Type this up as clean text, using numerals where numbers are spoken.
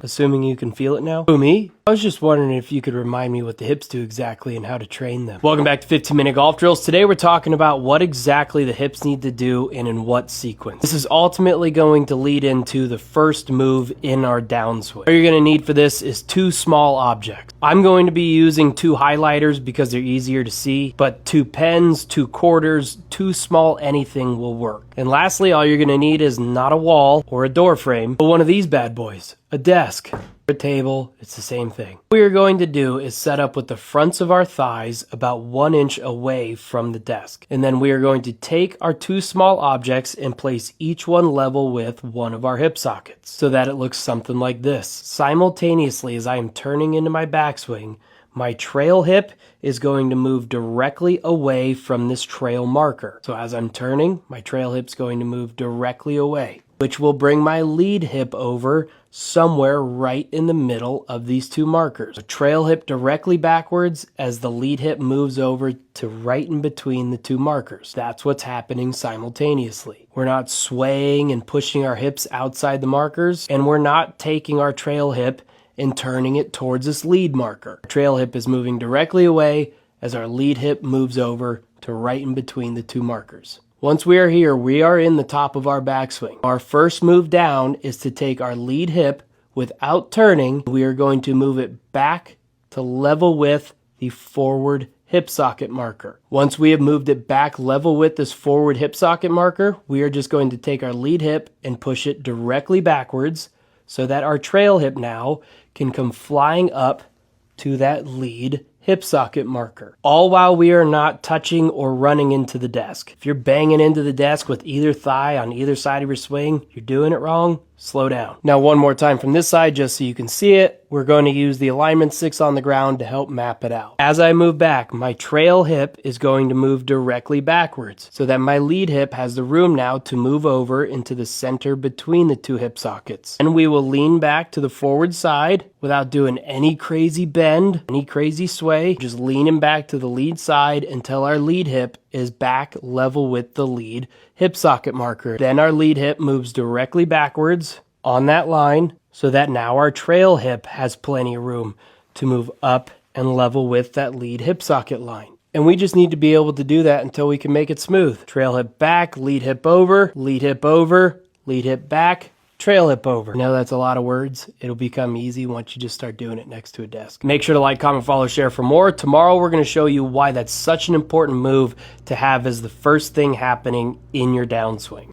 Assuming you can feel it now. Who, me? I was just wondering if you could remind me what the hips do exactly and how to train them. Welcome back to 15-Minute Golf Drills. Today we're talking about what exactly the hips need to do and in what sequence. This is ultimately going to lead into the first move in our downswing. What you're going to need for this is two small objects. I'm going to be using two highlighters because they're easier to see, but two pens, two quarters, two small anything will work. And lastly, all you're going to need is not a wall or a door frame, but one of these bad boys, a desk. A table, it's the same thing. What we're going to do is set up with the fronts of our thighs about 1 inch away from the desk. And then we are going to take our two small objects and place each one level with one of our hip sockets so that it looks something like this. Simultaneously, as I am turning into my backswing, my trail hip is going to move directly away from this trail marker. So as I'm turning, my trail hip's going to move directly away, which will bring my lead hip over somewhere right in the middle of these two markers. The trail hip directly backwards as the lead hip moves over to right in between the two markers. That's what's happening simultaneously. We're not swaying and pushing our hips outside the markers, and we're not taking our trail hip and turning it towards this lead marker. Our trail hip is moving directly away as our lead hip moves over to right in between the two markers. Once we are here, we are in the top of our backswing. Our first move down is to take our lead hip without turning. We are going to move it back to level with the forward hip socket marker. Once we have moved it back level with this forward hip socket marker, we are just going to take our lead hip and push it directly backwards so that our trail hip now can come flying up to that lead hip socket marker, all while we are not touching or running into the desk. If you're banging into the desk with either thigh on either side of your swing, you're doing it wrong. Slow down. Now one more time from this side just so you can see it. We're going to use the alignment sticks on the ground to help map it out. As I move back, my trail hip is going to move directly backwards so that my lead hip has the room now to move over into the center between the two hip sockets. And we will lean back to the forward side without doing any crazy bend, any crazy sway, just leaning back to the lead side until our lead hip is back level with the lead hip socket marker. Then our lead hip moves directly backwards on that line so that now our trail hip has plenty of room to move up and level with that lead hip socket line. And we just need to be able to do that until we can make it smooth. Trail hip back, lead hip over, lead hip over, lead hip back, trail hip over. Now that's a lot of words. It'll become easy once you just start doing it next to a desk. Make sure to like, comment, follow, share for more. Tomorrow we're going to show you why that's such an important move to have as the first thing happening in your downswing.